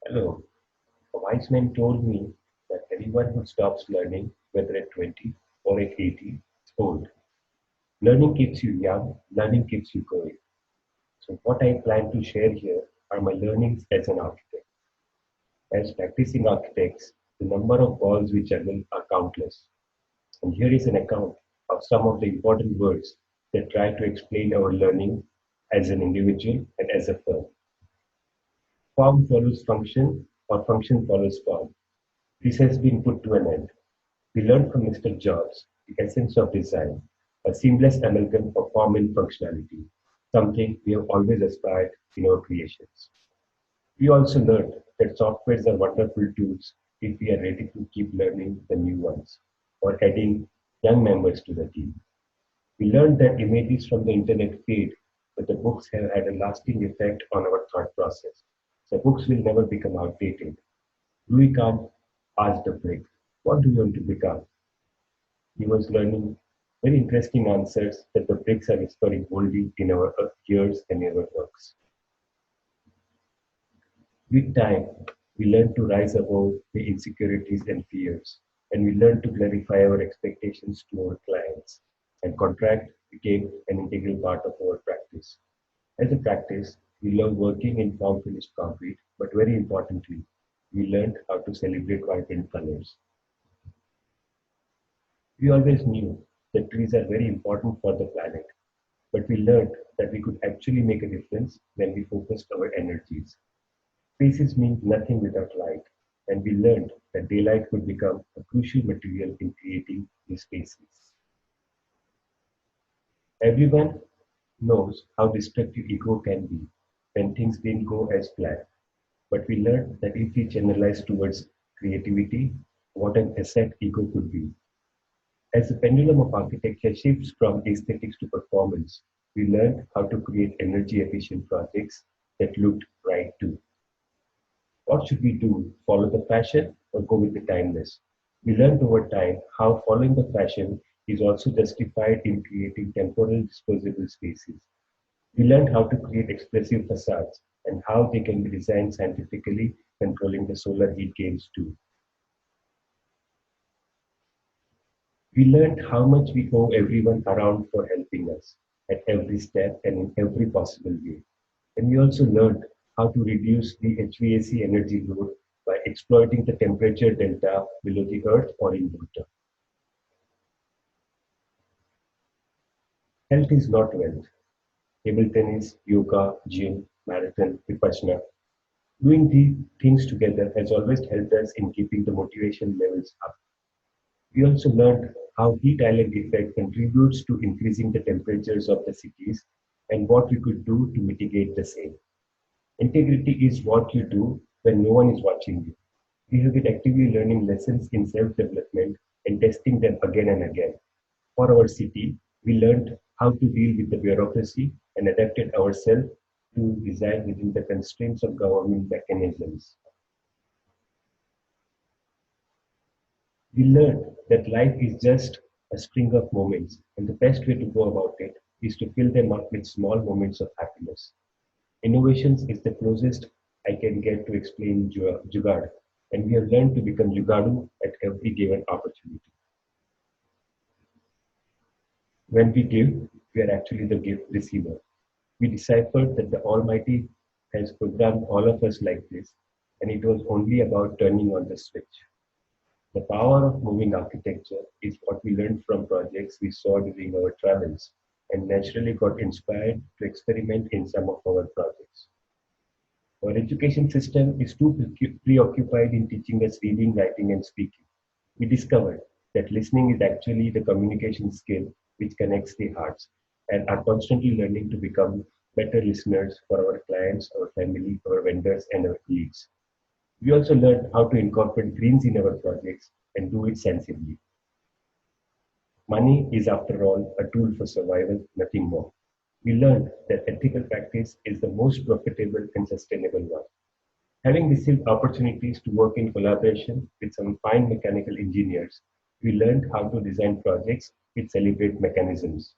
Hello. A wise man told me that anyone who stops learning, whether at 20 or at 80, is old. Learning keeps you young, learning keeps you going. So, what I plan to share here are my learnings as an architect. As practicing architects, the number of balls we juggle are countless. And here is an account of some of the important words that try to explain our learning as an individual and as a firm. Form follows function, or function follows form. This has been put to an end. We learned from Mr. Jobs the essence of design, a seamless amalgam of form and functionality, something we have always aspired in our creations. We also learned that softwares are wonderful tools if we are ready to keep learning the new ones or adding young members to the team. We learned that images from the internet fade, but the books have had a lasting effect on our thought process. The books will never become outdated. Louis Kahn asked the brick, "What do you want to become?" He was learning very interesting answers that the bricks are whispering boldly in our ears and in our works. With time, we learn to rise above the insecurities and fears, and we learn to clarify our expectations to our clients. And contract became an integral part of our practice. As a practice, we love working in form finished concrete, but very importantly, we learned how to celebrate vibrant colors. We always knew that trees are very important for the planet, but we learned that we could actually make a difference when we focused our energies. Spaces mean nothing without light, and we learned that daylight could become a crucial material in creating these spaces. Everyone knows how destructive ego can be when things didn't go as planned, but we learned that if we channelize towards creativity, what an asset ego could be. As the pendulum of architecture shifts from aesthetics to performance, we learned how to create energy efficient projects that looked right too. What should we do? Follow the fashion or go with the timeless? We learned over time how following the fashion is also justified in creating temporal disposable spaces. We learned how to create expressive facades and how they can be designed scientifically, controlling the solar heat gains too. We learned how much we owe everyone around for helping us at every step and in every possible way. And we also learned how to reduce the HVAC energy load by exploiting the temperature delta below the earth or in water. Health is not wealth. Table tennis, yoga, gym, marathon, vipassana. Doing these things together has always helped us in keeping the motivation levels up. We also learned how heat island effect contributes to increasing the temperatures of the cities and what we could do to mitigate the same. Integrity is what you do when no one is watching you. We have been actively learning lessons in self-development and testing them again and again. For our city, we learned how to deal with the bureaucracy and adapted ourselves to design within the constraints of government mechanisms. We learned that life is just a string of moments, and the best way to go about it is to fill them up with small moments of happiness. Innovations is the closest I can get to explain Jugaad, and we have learned to become Jugadu at every given opportunity. When we give, we are actually the gift receiver. We deciphered that the Almighty has programmed all of us like this, and it was only about turning on the switch. The power of moving architecture is what we learned from projects we saw during our travels and naturally got inspired to experiment in some of our projects. Our education system is too preoccupied in teaching us reading, writing, and speaking. We discovered that listening is actually the communication skill which connects the hearts and are constantly learning to become better listeners for our clients, our family, our vendors, and our colleagues. We also learned how to incorporate greens in our projects and do it sensibly. Money is, after all, a tool for survival, nothing more. We learned that ethical practice is the most profitable and sustainable one. Having received opportunities to work in collaboration with some fine mechanical engineers, we learned how to design projects with celebrate mechanisms.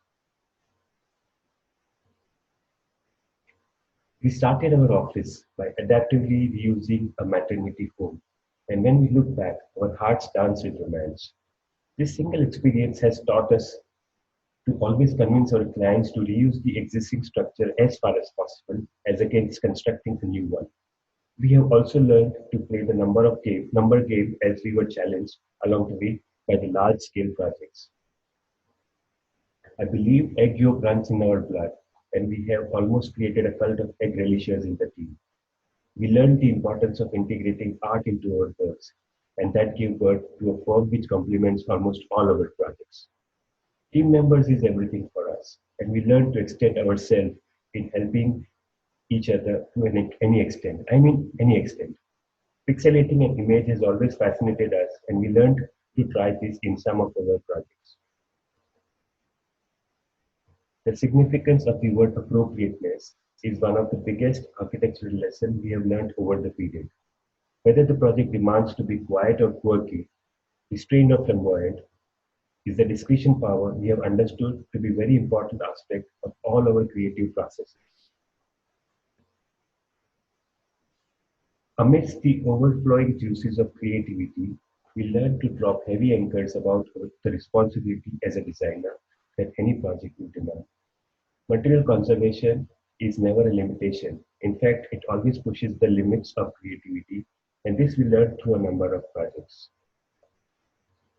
We started our office by adaptively reusing a maternity home, and when we look back, our hearts dance with romance. This single experience has taught us to always convince our clients to reuse the existing structure as far as possible, as against constructing a new one. We have also learned to play the number game as we were challenged along the way by the large scale projects. I believe egg yolk runs in our blood, and we have almost created a cult of egg relishers in the team. We learned the importance of integrating art into our works, and that gave birth to a firm which complements almost all our projects. Team members is everything for us, and we learn to extend ourselves in helping each other to any extent. I mean, any extent. Pixelating an image has always fascinated us, and we learned to try this in some of our projects. The significance of the word appropriateness is one of the biggest architectural lessons we have learned over the period. Whether the project demands to be quiet or quirky, restrained or flamboyant, is the discretion power we have understood to be a very important aspect of all our creative processes. Amidst the overflowing juices of creativity, we learn to drop heavy anchors about the responsibility as a designer that any project will demand. Material conservation is never a limitation. In fact, it always pushes the limits of creativity, and this we learned through a number of projects.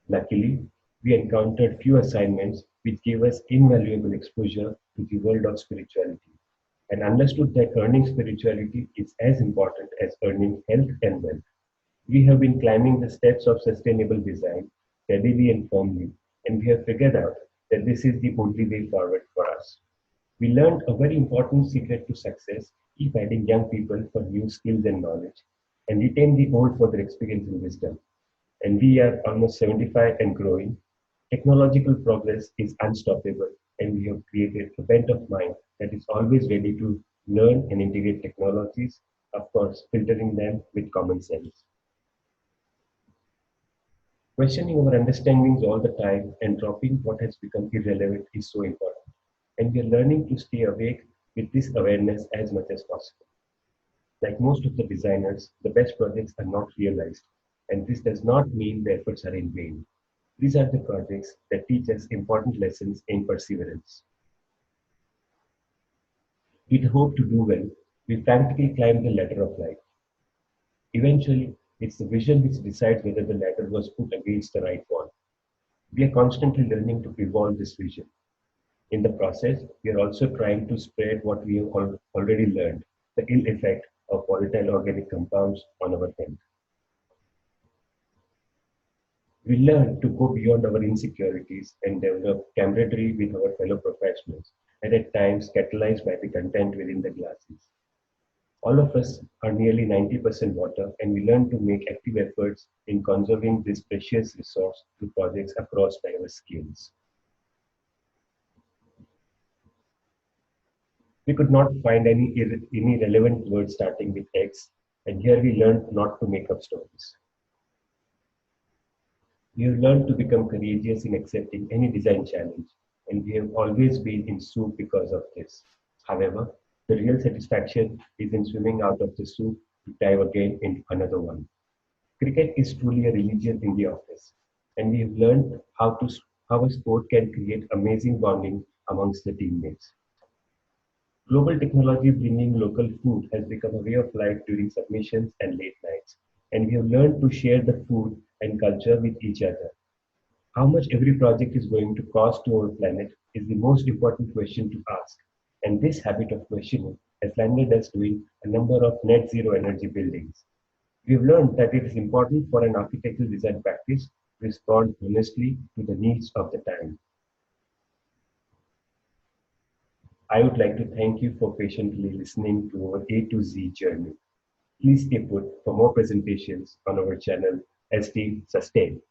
Luckily, we encountered few assignments which gave us invaluable exposure to the world of spirituality and understood that earning spirituality is as important as earning health and wealth. We have been climbing the steps of sustainable design steadily and firmly, and we have figured out that this is the only way forward for us. We learned a very important secret to success: keep adding young people for new skills and knowledge, and retain the old for their experience and wisdom. And we are almost 75 and growing. Technological progress is unstoppable, and we have created a bent of mind that is always ready to learn and integrate technologies, of course, filtering them with common sense. Questioning our understandings all the time and dropping what has become irrelevant is so important. And we are learning to stay awake with this awareness as much as possible. Like most of the designers, the best projects are not realized, and this does not mean the efforts are in vain. These are the projects that teach us important lessons in perseverance. With hope to do well, we frantically climb the ladder of life. Eventually, it's the vision which decides whether the ladder was put against the right wall. We are constantly learning to evolve this vision. In the process, we are also trying to spread what we have already learned, the ill effect of volatile organic compounds on our health. We learn to go beyond our insecurities and develop camaraderie with our fellow professionals, and at times catalyzed by the content within the glasses. All of us are nearly 90% water, and we learn to make active efforts in conserving this precious resource through projects across diverse scales. We could not find any relevant words starting with X, and here we learned not to make up stories. We have learned to become courageous in accepting any design challenge, and we have always been in soup because of this. However, the real satisfaction is in swimming out of the soup to dive again into another one. Cricket is truly a religion in the office, and we have learned how a sport can create amazing bonding amongst the teammates. Global technology bringing local food has become a way of life during submissions and late nights, and we have learned to share the food and culture with each other. How much every project is going to cost to our planet is the most important question to ask, and this habit of questioning has landed us doing a number of net zero energy buildings. We have learned that it is important for an architectural design practice to respond honestly to the needs of the time. I would like to thank you for patiently listening to our A to Z journey. Please stay put for more presentations on our channel as we sustain.